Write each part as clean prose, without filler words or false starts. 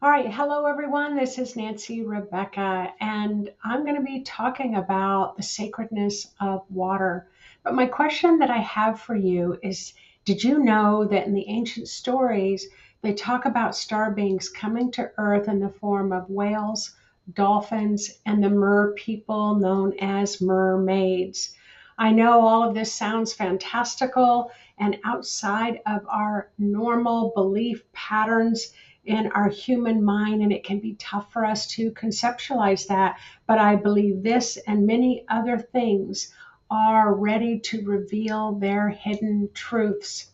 All right, hello everyone. This is Nancy Rebecca, and I'm going to be talking about the sacredness of water. But my question that I have for you is, did you know that in the ancient stories, they talk about star beings coming to Earth in the form of whales, dolphins, and the mer people known as mermaids? I know all of this sounds fantastical and outside of our normal belief patterns in our human mind, and it can be tough for us to conceptualize that. But I believe this and many other things are ready to reveal their hidden truths.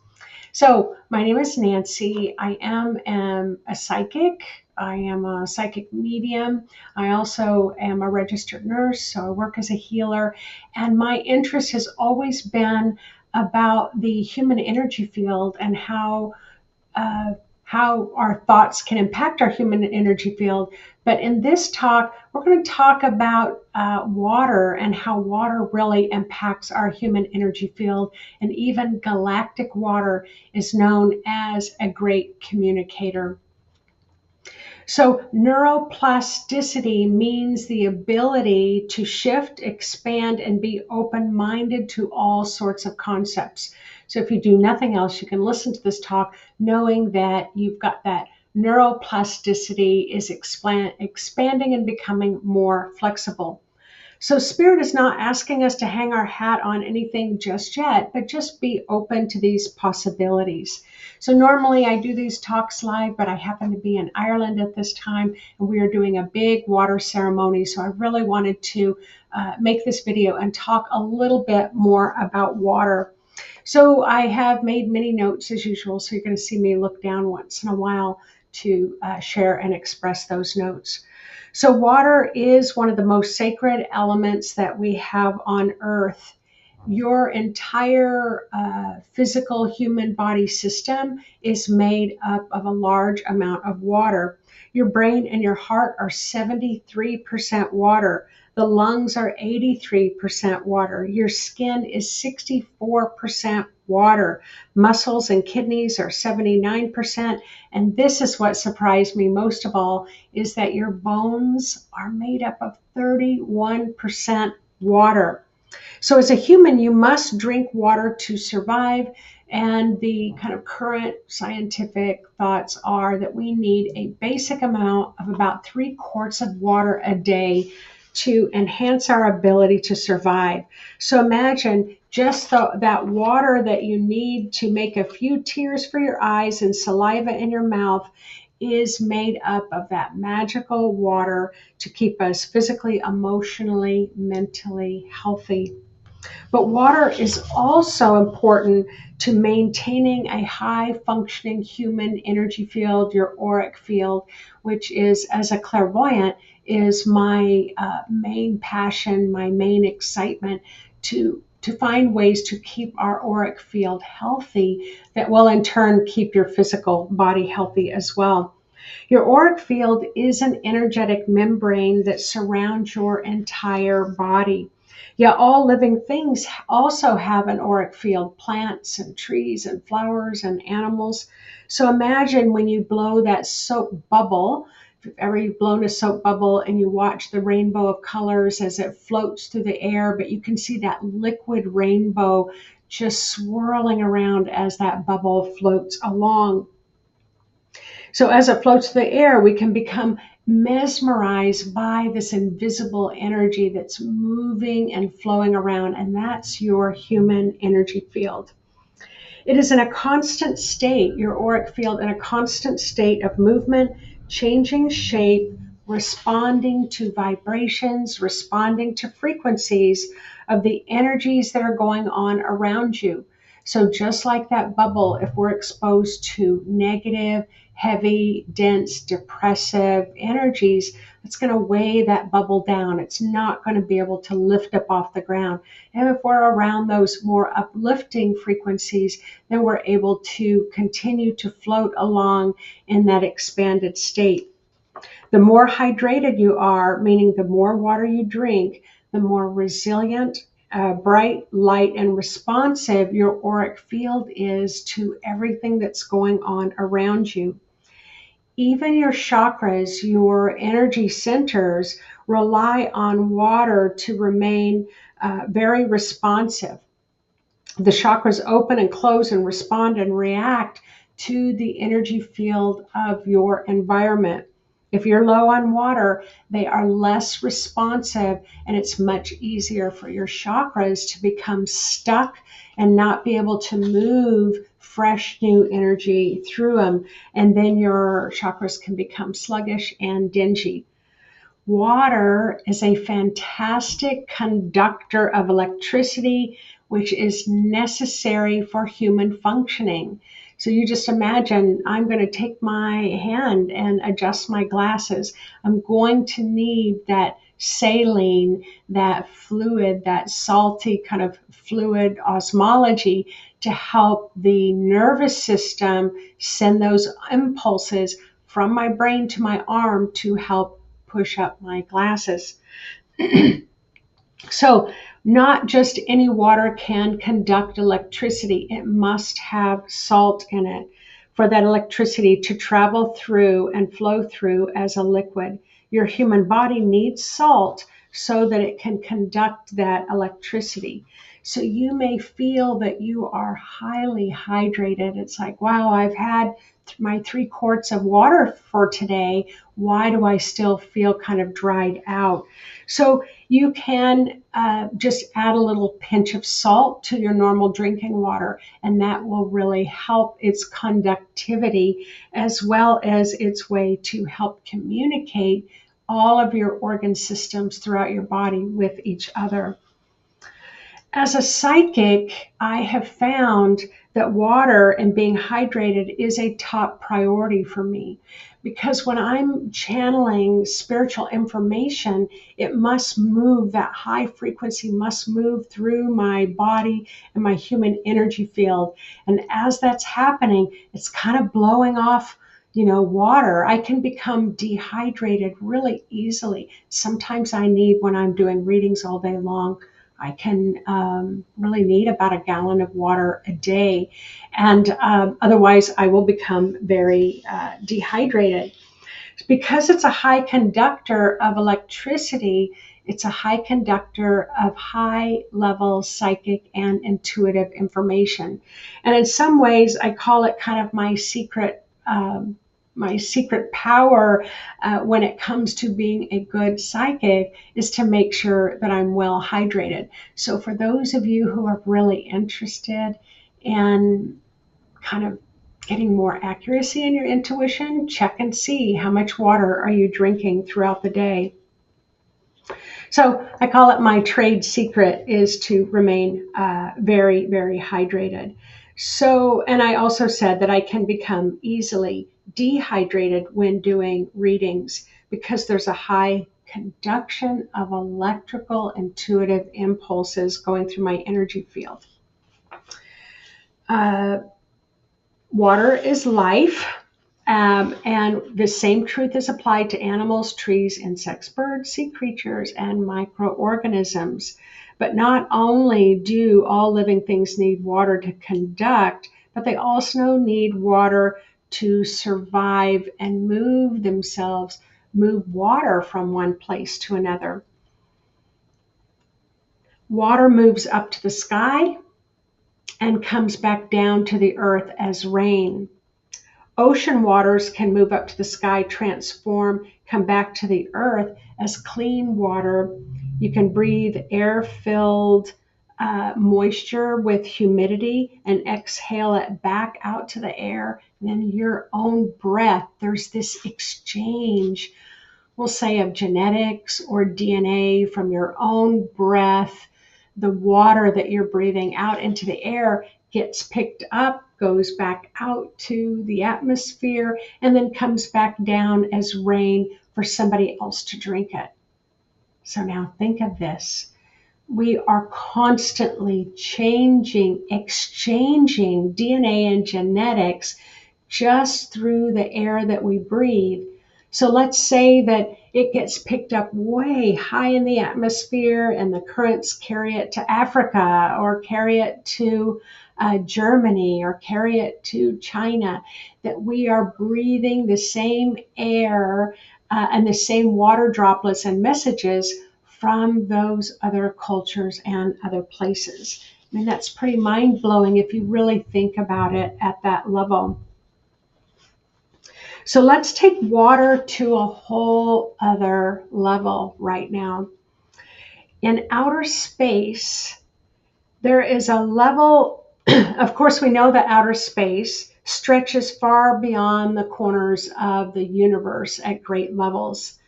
So, my name is Nancy. I am a psychic. I am a psychic medium. I also am a registered nurse, so I work as a healer. And my interest has always been about the human energy field and uh, how our thoughts can impact our human energy field. But in this talk, we're going to talk about water and how water really impacts our human energy field. And even galactic water is known as a great communicator. So, neuroplasticity means the ability to shift, expand, and be open minded to all sorts of concepts. So, if you do nothing else, you can listen to this talk knowing that you've got that neuroplasticity is expanding and becoming more flexible. So, Spirit is not asking us to hang our hat on anything just yet, but just be open to these possibilities. So, normally I do these talks live, but I happen to be in Ireland at this time, and we are doing a big water ceremony. So, I really wanted to make this video and talk a little bit more about water. So, I have made many notes as usual, so you're going to see me look down once in a while to share and express those notes. So, water is one of the most sacred elements that we have on Earth. Your entire physical human body system is made up of a large amount of water. Your brain and your heart are 73% water. The lungs are 83% water. Your skin is 64% water. Muscles and kidneys are 79%. And this is what surprised me most of all, is that your bones are made up of 31% water. So as a human, you must drink water to survive. And the kind of current scientific thoughts are that we need a basic amount of about 3 quarts of water a day to enhance our ability to survive. So imagine just that water that you need to make a few tears for your eyes and saliva in your mouth is made up of that magical water to keep us physically, emotionally, mentally healthy. But water is also important to maintaining a high functioning human energy field, your auric field, which is, as a clairvoyant, is my main passion, my main excitement to find ways to keep our auric field healthy that will in turn keep your physical body healthy as well. Your auric field is an energetic membrane that surrounds your entire body. Yeah, all living things also have an auric field, plants and trees and flowers and animals. So imagine when you blow that soap bubble, if you've ever blown a soap bubble and you watch the rainbow of colors as it floats through the air, but you can see that liquid rainbow just swirling around as that bubble floats along. So as it floats through the air, we can become mesmerized by this invisible energy that's moving and flowing around, and that's your human energy field. It is in a constant state, your auric field, in a constant state of movement, changing shape, responding to vibrations, responding to frequencies of the energies that are going on around you. So just like that bubble, if we're exposed to negative, heavy, dense, depressive energies, it's going to weigh that bubble down. It's not going to be able to lift up off the ground. And if we're around those more uplifting frequencies, then we're able to continue to float along in that expanded state. The more hydrated you are, meaning the more water you drink, the more resilient, bright, light, and responsive your auric field is to everything that's going on around you. even your chakras, your energy centers, rely on water to remain very responsive. The chakras open and close and respond and react to the energy field of your environment. If you're low on water, they are less responsive, and it's much easier for your chakras to become stuck and not be able to move fresh new energy through them. And then your chakras can become sluggish and dingy. Water is a fantastic conductor of electricity, which is necessary for human functioning. So you just imagine I'm going to take my hand and adjust my glasses. I'm going to need that saline, that fluid, that salty kind of fluid osmology to help the nervous system send those impulses from my brain to my arm to help push up my glasses. So not just any water can conduct electricity. It must have salt in it for that electricity to travel through and flow through as a liquid. Your human body needs salt so that it can conduct that electricity. So you may feel that you are highly hydrated. It's like, wow, I've had my 3 quarts of water for today. Why do I still feel kind of dried out? So you can just add a little pinch of salt to your normal drinking water, and that will really help its conductivity as well as its way to help communicate all of your organ systems throughout your body with each other. As a psychic, I have found that water and being hydrated is a top priority for me, because when I'm channeling spiritual information, it must move, that high frequency must move through my body and my human energy field. And as that's happening, it's kind of blowing off water. I can become dehydrated really easily. Sometimes I need, when I'm doing readings all day long, I can really need about a gallon of water a day, and otherwise I will become very dehydrated. Because it's a high conductor of electricity, it's a high conductor of high level psychic and intuitive information. And in some ways, I call it kind of my secret power when it comes to being a good psychic, is to make sure that I'm well hydrated. So for those of you who are really interested in kind of getting more accuracy in your intuition, check and see how much water are you drinking throughout the day. So I call it my trade secret, is to remain very, very hydrated. So, and I also said that I can become easily dehydrated when doing readings because there's a high conduction of electrical intuitive impulses going through my energy field. Water is life. And the same truth is applied to animals, trees, insects, birds, sea creatures, and microorganisms. But not only do all living things need water to conduct, but they also need water to survive and move themselves, move water from one place to another. Water moves up to the sky and comes back down to the earth as rain. Ocean waters can move up to the sky, transform, come back to the earth as clean water. You can breathe air-filled moisture with humidity and exhale it back out to the air. And then your own breath, there's this exchange, we'll say, of genetics or DNA from your own breath. The water that you're breathing out into the air gets picked up, goes back out to the atmosphere, and then comes back down as rain for somebody else to drink it. So now think of this. We are constantly changing, exchanging DNA and genetics just through the air that we breathe. So let's say that it gets picked up way high in the atmosphere and the currents carry it to Africa or carry it to Germany or carry it to China, that we are breathing the same air and the same water droplets and messages from those other cultures and other places. I mean, that's pretty mind blowing if you really think about it at that level. So let's take water to a whole other level right now. In outer space, there is a level, of course, we know that outer space stretches far beyond the corners of the universe at great levels.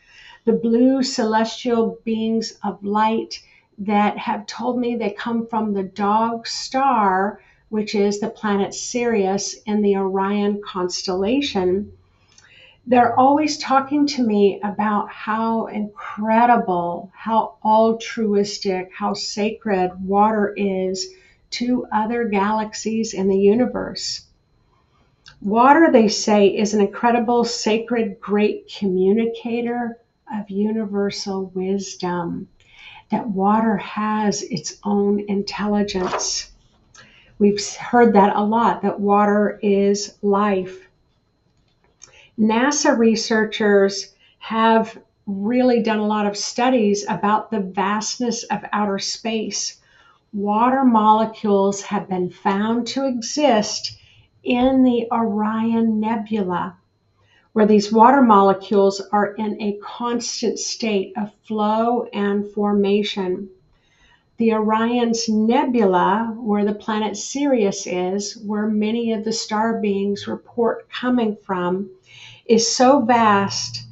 The blue celestial beings of light that have told me they come from the dog star, which is the planet Sirius in the Orion constellation. They're always talking to me about how incredible, how altruistic, how sacred water is to other galaxies in the universe. Water, they say, is an incredible, sacred, great communicator of universal wisdom, that water has its own intelligence. We've heard that a lot, that water is life. NASA researchers have really done a lot of studies about the vastness of outer space. Water molecules have been found to exist in the Orion Nebula, where these water molecules are in a constant state of flow and formation. The Orion's Nebula, where the planet Sirius is, where many of the star beings report coming from, is so vast,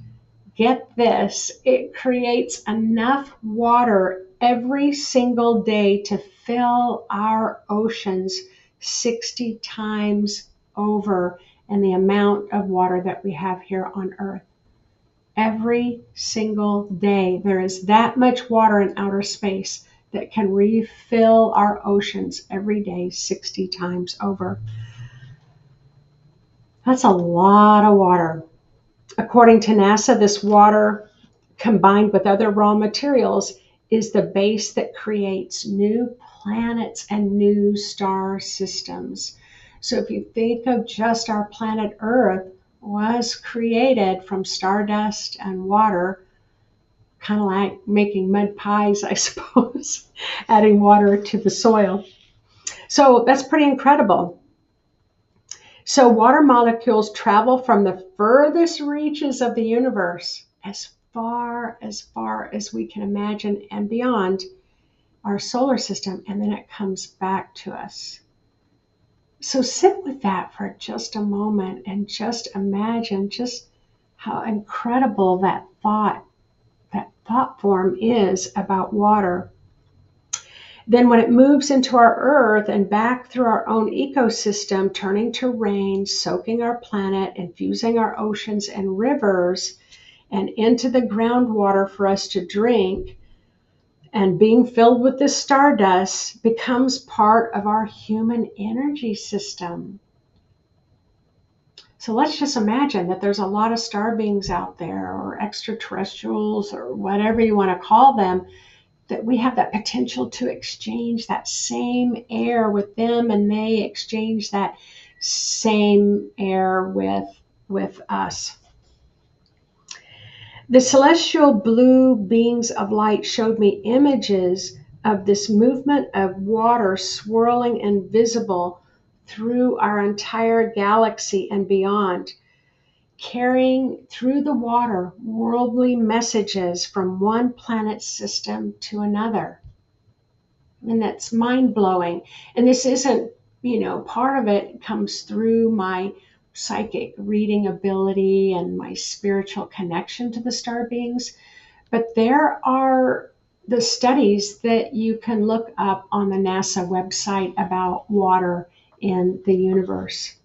get this, it creates enough water every single day to fill our oceans 60 times over in the amount of water that we have here on Earth. Every single day, there is that much water in outer space that can refill our oceans every day 60 times over. That's a lot of water. According to NASA, this water, combined with other raw materials, is the base that creates new planets and new star systems. So if you think of just our planet Earth was created from stardust and water, kind of like making mud pies, I suppose, adding water to the soil. So that's pretty incredible. So water molecules travel from the furthest reaches of the universe as far as we can imagine and beyond our solar system, and then it comes back to us. So sit with that for just a moment and just imagine just how incredible that thought form is about water. Then when it moves into our Earth and back through our own ecosystem, turning to rain, soaking our planet, infusing our oceans and rivers, and into the groundwater for us to drink, and being filled with this stardust, becomes part of our human energy system. So let's just imagine that there's a lot of star beings out there, or extraterrestrials, or whatever you want to call them, that we have that potential to exchange that same air with them, and they exchange that same air with us. The celestial blue beings of light showed me images of this movement of water swirling invisible through our entire galaxy and beyond, carrying through the water worldly messages from one planet system to another. And that's mind-blowing. And this isn't, part of it comes through my psychic reading ability and my spiritual connection to the star beings. But there are the studies that you can look up on the NASA website about water in the universe.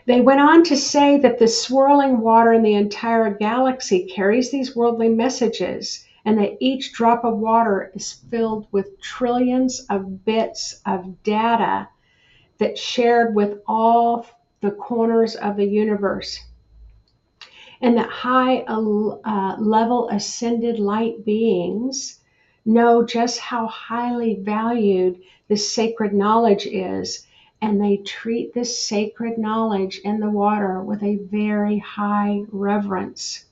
They went on to say that the swirling water in the entire galaxy carries these worldly messages, and that each drop of water is filled with trillions of bits of data that's shared with all the corners of the universe. and that high level ascended light beings know just how highly valued this sacred knowledge is, and they treat this sacred knowledge in the water with a very high reverence.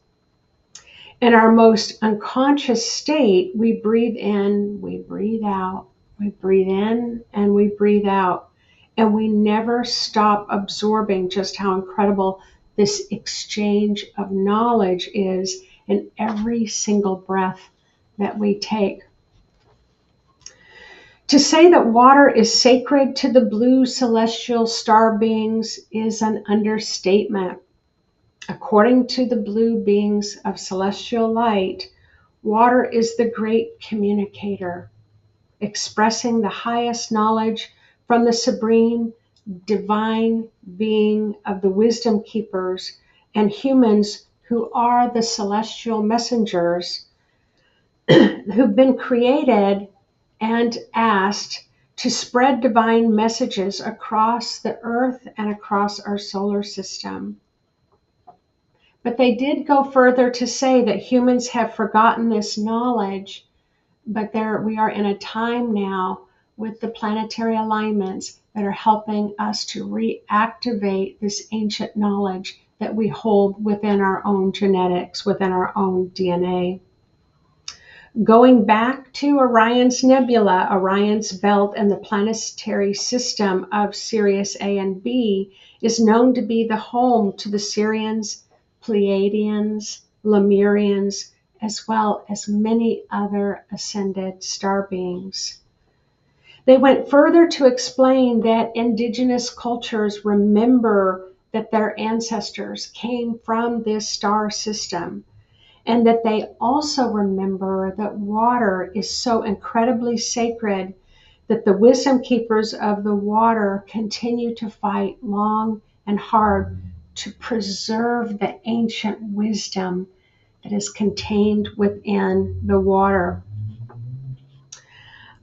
In our most unconscious state, we breathe in, we breathe out, we breathe in, and we breathe out. And we never stop absorbing just how incredible this exchange of knowledge is in every single breath that we take. To say that water is sacred to the blue celestial star beings is an understatement. According to the blue beings of celestial light, water is the great communicator, expressing the highest knowledge from the supreme divine being of the wisdom keepers and humans who are the celestial messengers who've been created and asked to spread divine messages across the earth and across our solar system. But they did go further to say that humans have forgotten this knowledge, but we are in a time now with the planetary alignments that are helping us to reactivate this ancient knowledge that we hold within our own genetics, within our own DNA. Going back to Orion's Nebula, Orion's belt, and the planetary system of Sirius A and B is known to be the home to the Sirians, Pleiadians, Lemurians, as well as many other ascended star beings. They went further to explain that indigenous cultures remember that their ancestors came from this star system, and that they also remember that water is so incredibly sacred that the wisdom keepers of the water continue to fight long and hard to preserve the ancient wisdom that is contained within the water.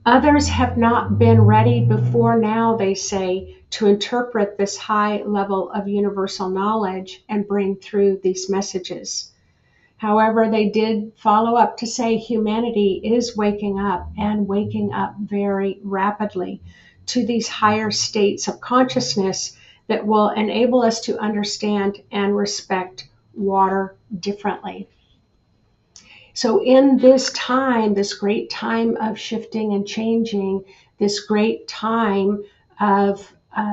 Others have not been ready before now, they say, to interpret this high level of universal knowledge and bring through these messages. However, they did follow up to say humanity is waking up and waking up very rapidly to these higher states of consciousness that will enable us to understand and respect water differently. So in this time, this great time of shifting and changing, this great time of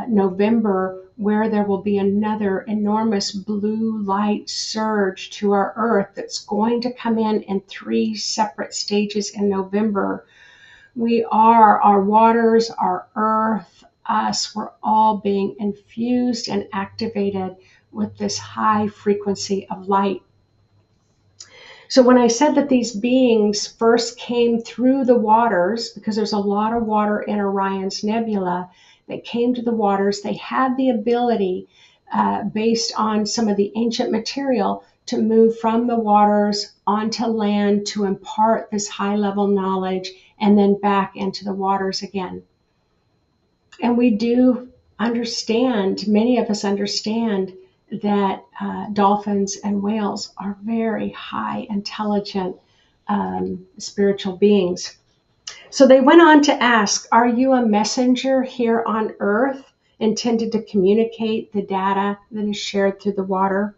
November, where there will be another enormous blue light surge to our Earth that's going to come in 3 separate stages in November. Our waters, our Earth, us, we're all being infused and activated with this high frequency of light. So when I said that these beings first came through the waters, because there's a lot of water in Orion's Nebula, they came to the waters, they had the ability, based on some of the ancient material, to move from the waters onto land to impart this high level knowledge and then back into the waters again. And we do understand, many of us understand, that dolphins and whales are very high intelligent spiritual beings. So they went on to ask, are you a messenger here on Earth intended to communicate the data that is shared through the water?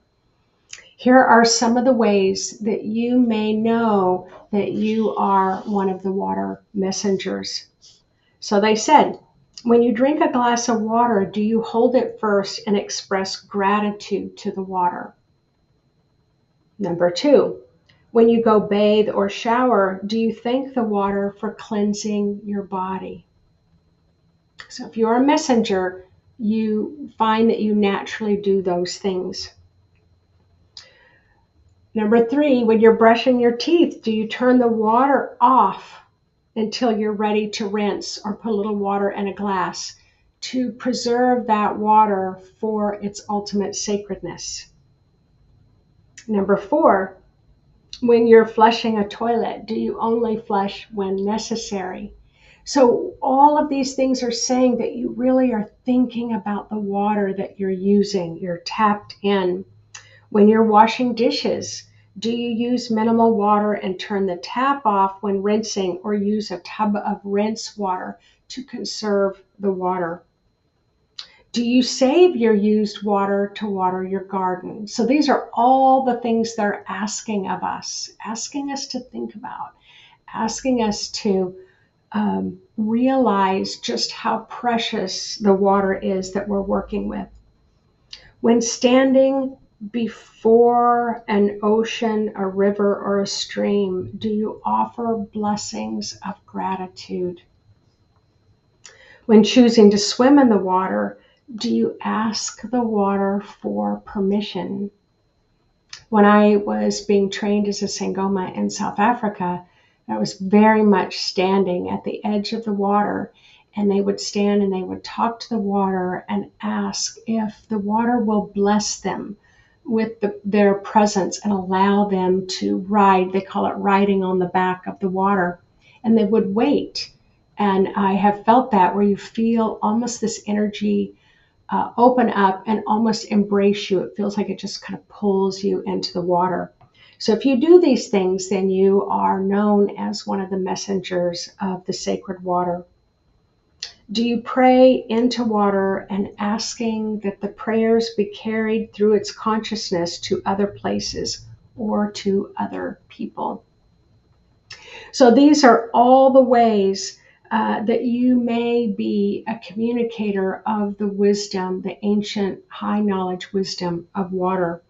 Here are some of the ways that you may know that you are one of the water messengers. So they said, when you drink a glass of water, do you hold it first and express gratitude to the water? Number 2, when you go bathe or shower, do you thank the water for cleansing your body? So if you're a messenger, you find that you naturally do those things. Number 3, when you're brushing your teeth, do you turn the water off until you're ready to rinse, or put a little water in a glass to preserve that water for its ultimate sacredness? Number 4, when you're flushing a toilet, do you only flush when necessary? So all of these things are saying that you really are thinking about the water that you're using. You're tapped in When you're washing dishes, do you use minimal water and turn the tap off when rinsing, or use a tub of rinse water to conserve the water? Do you save your used water to water your garden? So these are all the things they're asking of us, asking us to think about, asking us to realize just how precious the water is that we're working with. When standing before an ocean, a river, or a stream, do you offer blessings of gratitude? When choosing to swim in the water, do you ask the water for permission? When I was being trained as a Sangoma in South Africa, I was very much standing at the edge of the water, and they would stand and they would talk to the water and ask if the water will bless them with their presence and allow them to ride. They call it riding on the back of the water. And they would wait. And I have felt that, where you feel almost this energy open up and almost embrace you. It feels like it just kind of pulls you into the water. So if you do these things, then you are known as one of the messengers of the sacred water. Do you pray into water and asking that the prayers be carried through its consciousness to other places or to other people? So these are all the ways that you may be a communicator of the wisdom, the ancient high knowledge wisdom of water.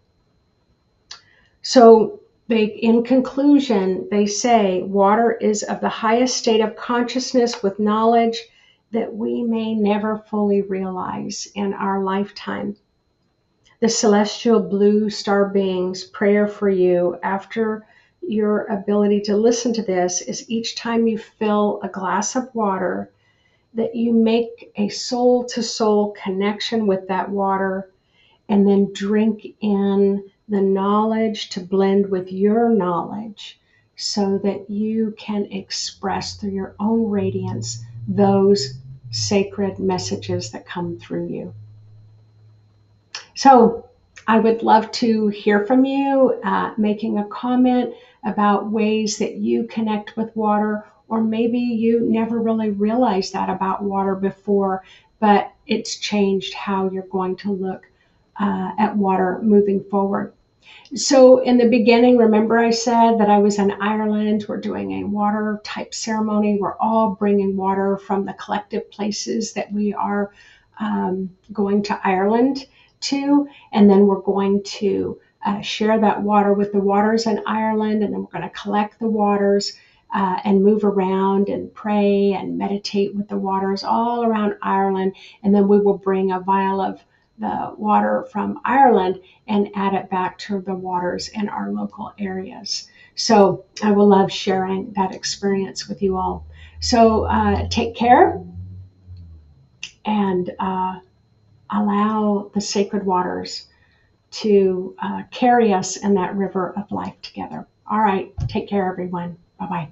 So in conclusion, they say water is of the highest state of consciousness with knowledge that we may never fully realize in our lifetime. The celestial blue star beings' prayer for you after your ability to listen to this is, each time you fill a glass of water, that you make a soul to soul connection with that water, and then drink in the knowledge to blend with your knowledge, so that you can express through your own radiance those sacred messages that come through you. So I would love to hear from you, making a comment about ways that you connect with water, or maybe you never really realized that about water before, but it's changed how you're going to look at water moving forward. So in the beginning, remember I said that I was in Ireland. We're doing a water type ceremony. We're all bringing water from the collective places that we are going to Ireland to, and then we're going to share that water with the waters in Ireland, and then we're going to collect the waters and move around and pray and meditate with the waters all around Ireland, and then we will bring a vial of the water from Ireland and add it back to the waters in our local areas. So I will love sharing that experience with you all. So take care, and allow the sacred waters to carry us in that river of life together. All right, take care, everyone. Bye-bye.